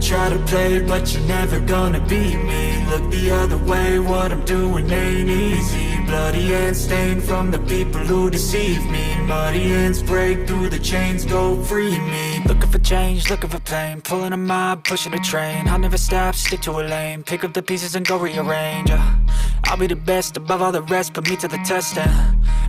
could try to play, but you're never gonna beat me. Look the other way, what I'm doing ain't easy. Bloody hands stained from the people who deceive me. Muddy hands break through the chains, go free me. Looking for change, looking for pain, pulling a mob, pushing a train. I'll never stop, stick to a lane, pick up the pieces and go rearrange. I'll be the best above all the rest, put me to the test and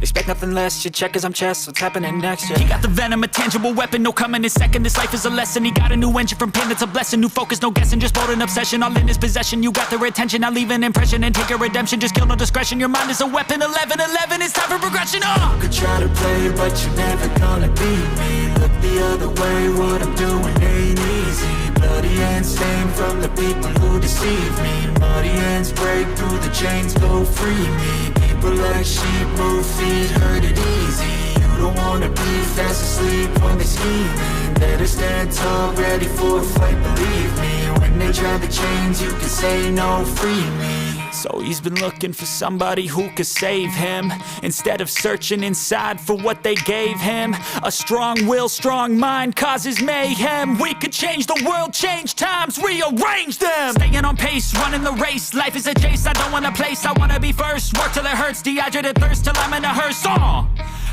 expect nothing less. You check as I'm chess, what's happening next? Yeah. He got the venom, a tangible weapon, no coming in second. This life is a lesson. He got a new engine from pain, that's a blessing. New focus, no guessing, just bold and obsession. All in his possession, you got their attention. I'll leave an impression and take a redemption. Just kill, no discretion. Your mind is a weapon. 11-11, it's time for progression. You could try to play, but you're never gonna beat me. Look the other way, what I'm doing ain't easy. Bloody hands stained from the people who deceive me. Muddy hands break through the chains, go free me. People like sheep move feet, hurt it easy. You don't wanna be fast asleep when they're scheming. Better stand tall, ready for a fight, believe me. When they drive the chains, you can say no, free me. So he's been looking for somebody who could save him, instead of searching inside for what they gave him. A strong will, strong mind causes mayhem. We could change the world, change times, rearrange them. Staying on pace, running the race. Life is a chase, I don't want a place, I wanna be first. Work till it hurts, dehydrated thirst till I'm in a hearse.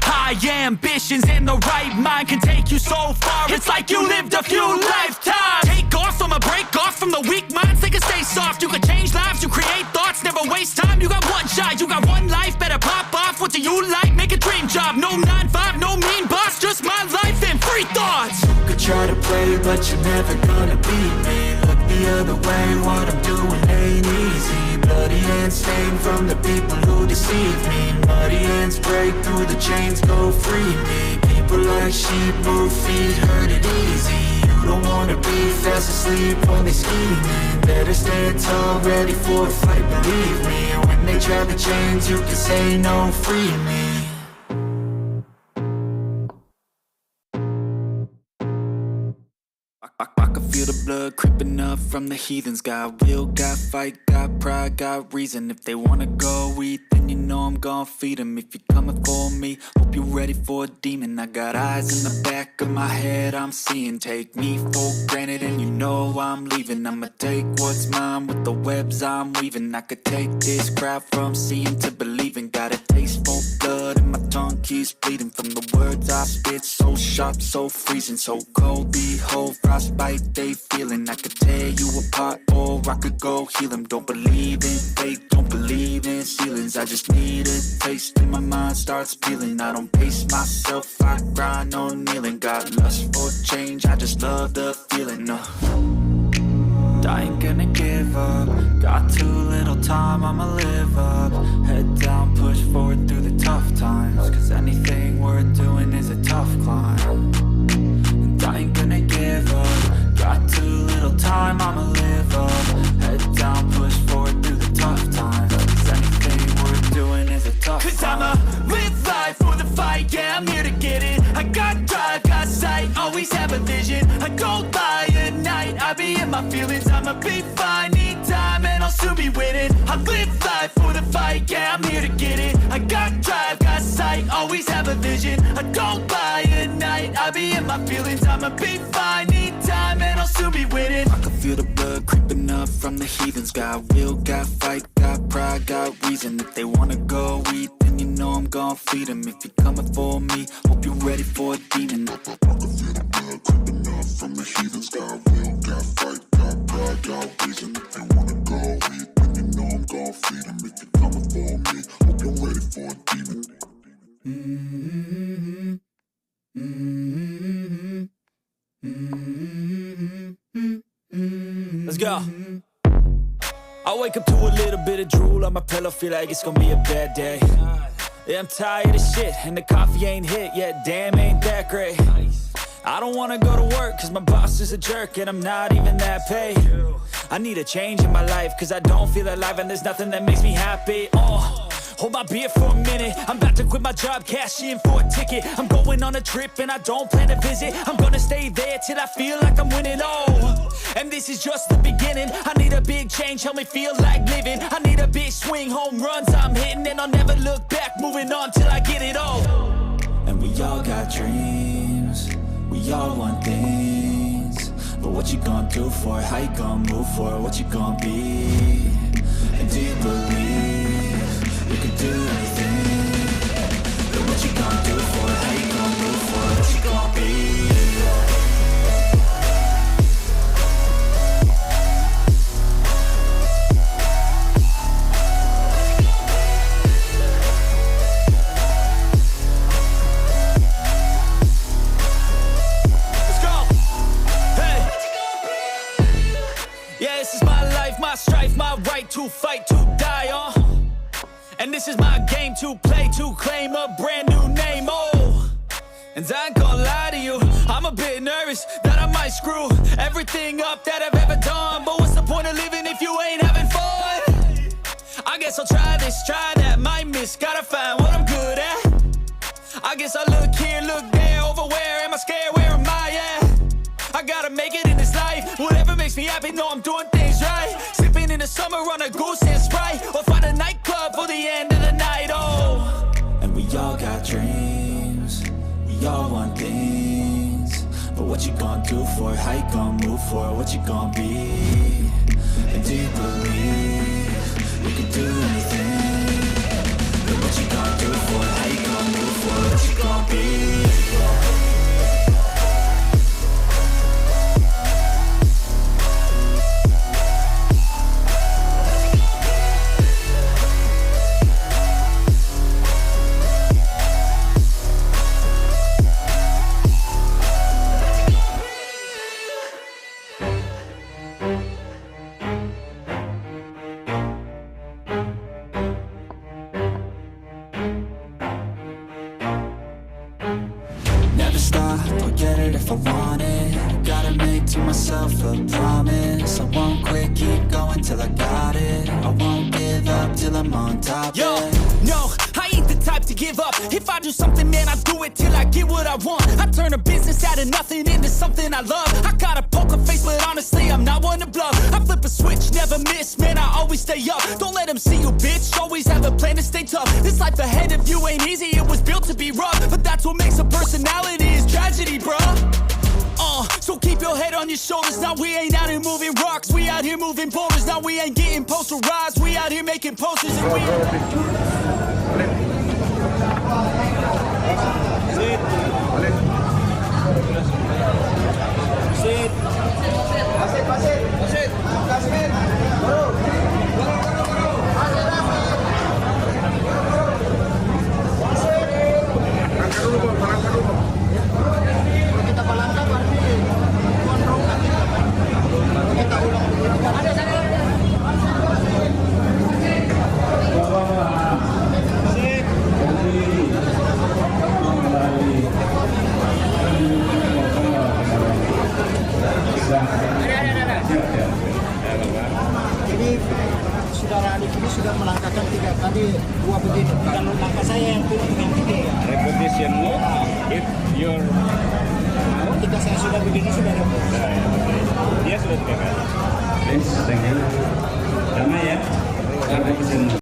High ambitions in the right mind can take you so far. It's like you lived a few lifetimes. Take off from a break off from the weak minds. They can stay soft. You can change lives. You create thoughts. Never waste time. You got one shot. You got one life. Better pop off. What do you like? Make a dream job. No 9-5. No mean boss. Just my life and free thoughts. You could try to play, but you're never gonna beat me. Look the other way. What I'm doing ain't easy. Bloody hands stained from the people who deceive me. Muddy hands break through the chains, go free me. People like sheep move feet, hurt it easy. You don't wanna be fast asleep when they scheming. Better stand tall, ready for a fight, believe me. When they drive the chains, you can say no, free me. I can feel the blood creeping up from the heathens. Got will, got fight, got pride, got reason. If they wanna go eat, then you know I'm gon' feed them. If you're coming for me, hope you're ready for a demon. I got eyes in the back of my head, I'm seeing. Take me for granted and you know I'm leaving. I'ma take what's mine with the webs I'm weaving. I could take this crowd from seeing to believing. Got a taste for blood and my tongue keeps bleeding. From the words I spit, so sharp, so freezing. So cold, behold, frostbite they feeling. I could tear you apart or I could go heal them. Don't believe in fate, don't believe in ceilings. I just need a taste and my mind starts peeling. I don't pace myself, I grind on kneeling. Got lust for change, I just love the feeling. I ain't gonna give up. Got too little time, I'ma live up. Head down, push forward through the tough times. Cause anything worth doing is a tough climb. And I ain't gonna give up. Got too little time, I'ma live up. Head down, push forward through the tough times. Cause anything worth doing is a tough climb. Cause I'ma live life for the fight, yeah, I'm here to get it. I got drive, got sight, always have a vision. I go by at night, I be in my feelings. I'ma be fine, need time, and I'll soon be winning. I live life for the fight, yeah, I'm here to get it. I got drive, got sight, always have a vision. I go by at night, I be in my feelings. I'ma be fine, need time, and I'll soon be winning. I can feel the blood creeping up from the heathens. Got will, got fight, got pride, got reason. If they wanna go eat, then you know I'm gon' feed them. If you're coming for me, hope you're ready for a demon. I can feel the blood creeping up from the heathens. Got will, got fight, got pride, got reason. If they wanna go eat, then you know I'm gon' feed them. If you're coming for me, hope you're ready for a demon. Let's go. I wake up to a little bit of drool on my pillow, feel like it's gonna be a bad day. Yeah, I'm tired of shit, and the coffee ain't hit yet, damn, ain't that great. I don't wanna go to work, cause my boss is a jerk, and I'm not even that paid. I need a change in my life, cause I don't feel alive, and there's nothing that makes me happy. Hold my beer for a minute. I'm about to quit my job, cash in for a ticket. I'm going on a trip and I don't plan to visit. I'm gonna stay there till I feel like I'm winning. And this is just the beginning. I need a big change, help me feel like living. I need a big swing, home runs I'm hitting. And I'll never look back, moving on till I get it all. And we all got dreams, we all want things, but what you gonna do for it? How you gonna move for it? What you gonna be? And do you believe you can do anything? But what you gonna do for it? How you gonna move for it? What you gonna be? My strife, my right to fight, to die on. And this is my game to play, to claim a brand new name, oh. And I ain't gonna lie to you, I'm a bit nervous that I might screw everything up that I've ever done. But what's the point of living if you ain't having fun? I guess I'll try this, try that, might miss, gotta find what I'm good at. I guess I look here, look there, over where am I scared, where am I at? I gotta make it in this life, whatever makes me happy, know I'm doing things right. Sipping in the summer on a goose and Sprite, or find a nightclub for the end of the night, oh. And we all got dreams, we all want things. But what you gonna do for it? How you gonna move for it? What you gonna be? And do you believe you can do anything? But what you gonna do for it? How you gonna move for it? What you gonna be? Never stop, I'll get it if I want it. Gotta make to myself a promise. I won't quit, keep going till I got it. I won't give up till I'm on top. Yo, yeah. no, I ain't the type to give up. If I do something, man, I do it till I get what I want. I turn a business out of nothing into something I love. I got a poker face, but honestly, I'm not one to bluff. I flip a switch, never miss, man, I always stay up. Don't let them see you, bitch, always have a plan to stay tough. This life ahead of you ain't easy, it was built to be rough. But that's what makes a personality, is tragedy, bruh. So keep your head on your shoulders. Now we ain't out here moving rocks, we out here moving boulders. Now we ain't getting posterized, we out here making posters. And we saudara adik ini sudah melangkahkan 3 kali 2 begini. Kalau langkah saya yang turun dengan 3. Repetition mode, if your Ketika saya sudah begini sudah repetition. dia sudah 3 kali. Thank you. Damai ya. Repetition mode.